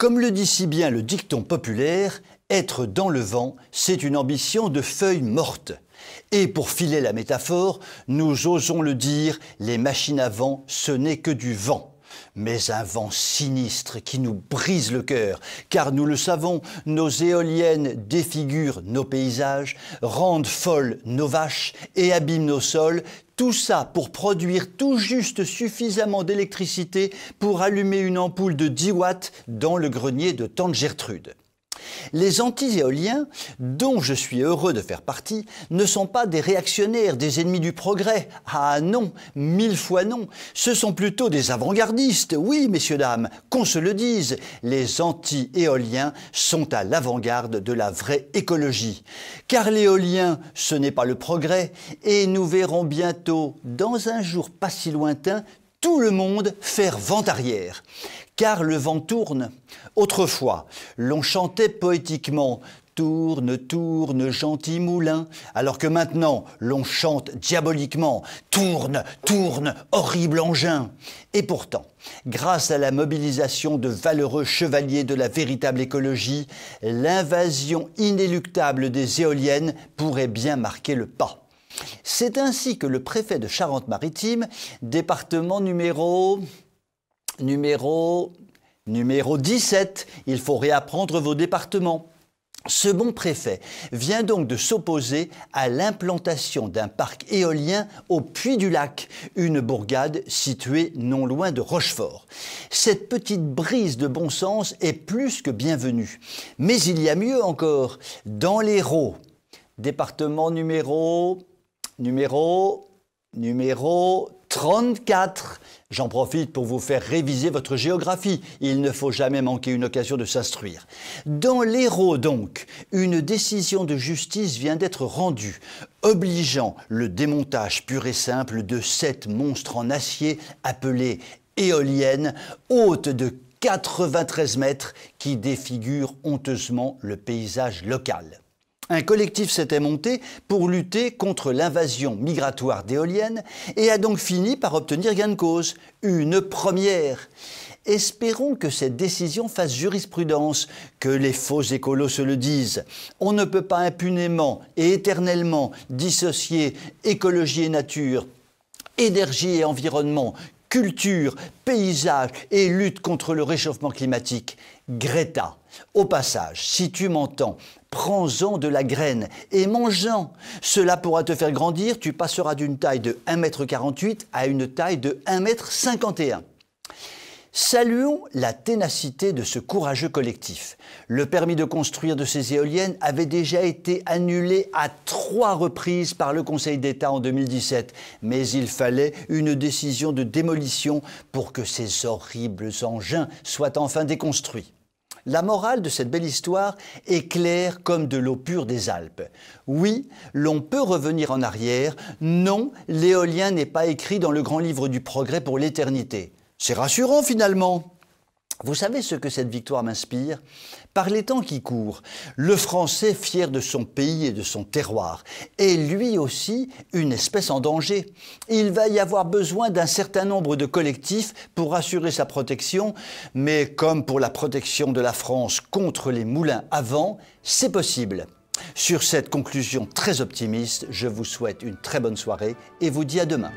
Comme le dit si bien le dicton populaire, être dans le vent, c'est une ambition de feuille morte. Et pour filer la métaphore, nous osons le dire, les machines à vent, ce n'est que du vent. Mais un vent sinistre qui nous brise le cœur, car nous le savons, nos éoliennes défigurent nos paysages, rendent folles nos vaches et abîment nos sols, tout ça pour produire tout juste suffisamment d'électricité pour allumer une ampoule de 10 watts dans le grenier de Tante Gertrude. Les anti-éoliens, dont je suis heureux de faire partie, ne sont pas des réactionnaires, des ennemis du progrès. Ah non, 1000 fois non. Ce sont plutôt des avant-gardistes. Oui, messieurs, dames, qu'on se le dise, les anti-éoliens sont à l'avant-garde de la vraie écologie. Car l'éolien, ce n'est pas le progrès, et nous verrons bientôt, dans un jour pas si lointain, tout le monde faire vent arrière. Car le vent tourne. Autrefois, l'on chantait poétiquement « Tourne, tourne, gentil moulin », alors que maintenant, l'on chante diaboliquement « Tourne, tourne, horrible engin ». Et pourtant, grâce à la mobilisation de valeureux chevaliers de la véritable écologie, l'invasion inéluctable des éoliennes pourrait bien marquer le pas. C'est ainsi que le préfet de Charente-Maritime, département numéro 17, il faut réapprendre vos départements. Ce bon préfet vient donc de s'opposer à l'implantation d'un parc éolien au Puy du Lac, une bourgade située non loin de Rochefort. Cette petite brise de bon sens est plus que bienvenue. Mais il y a mieux encore, dans l'Hérault, département numéro 34. J'en profite pour vous faire réviser votre géographie. Il ne faut jamais manquer une occasion de s'instruire. Dans l'Hérault donc, une décision de justice vient d'être rendue, obligeant le démontage pur et simple de 7 monstres en acier appelés éoliennes, hautes de 93 mètres, qui défigurent honteusement le paysage local. Un collectif s'était monté pour lutter contre l'invasion migratoire d'éoliennes et a donc fini par obtenir gain de cause. Une première. Espérons que cette décision fasse jurisprudence, que les faux écolos se le disent. On ne peut pas impunément et éternellement dissocier écologie et nature, énergie et environnement, culture, paysage et lutte contre le réchauffement climatique. Greta, au passage, si tu m'entends, prends-en de la graine et mange-en. Cela pourra te faire grandir, tu passeras d'une taille de 1,48 m à une taille de 1,51 m. Saluons la ténacité de ce courageux collectif. Le permis de construire de ces éoliennes avait déjà été annulé à 3 reprises par le Conseil d'État en 2017, mais il fallait une décision de démolition pour que ces horribles engins soient enfin déconstruits. La morale de cette belle histoire est claire comme de l'eau pure des Alpes. Oui, l'on peut revenir en arrière. Non, l'éolien n'est pas écrit dans le grand livre du progrès pour l'éternité. C'est rassurant finalement. Vous savez ce que cette victoire m'inspire? Par les temps qui courent, le Français fier de son pays et de son terroir est lui aussi une espèce en danger. Il va y avoir besoin d'un certain nombre de collectifs pour assurer sa protection, mais comme pour la protection de la France contre les moulins à vent, c'est possible. Sur cette conclusion très optimiste, je vous souhaite une très bonne soirée et vous dis à demain.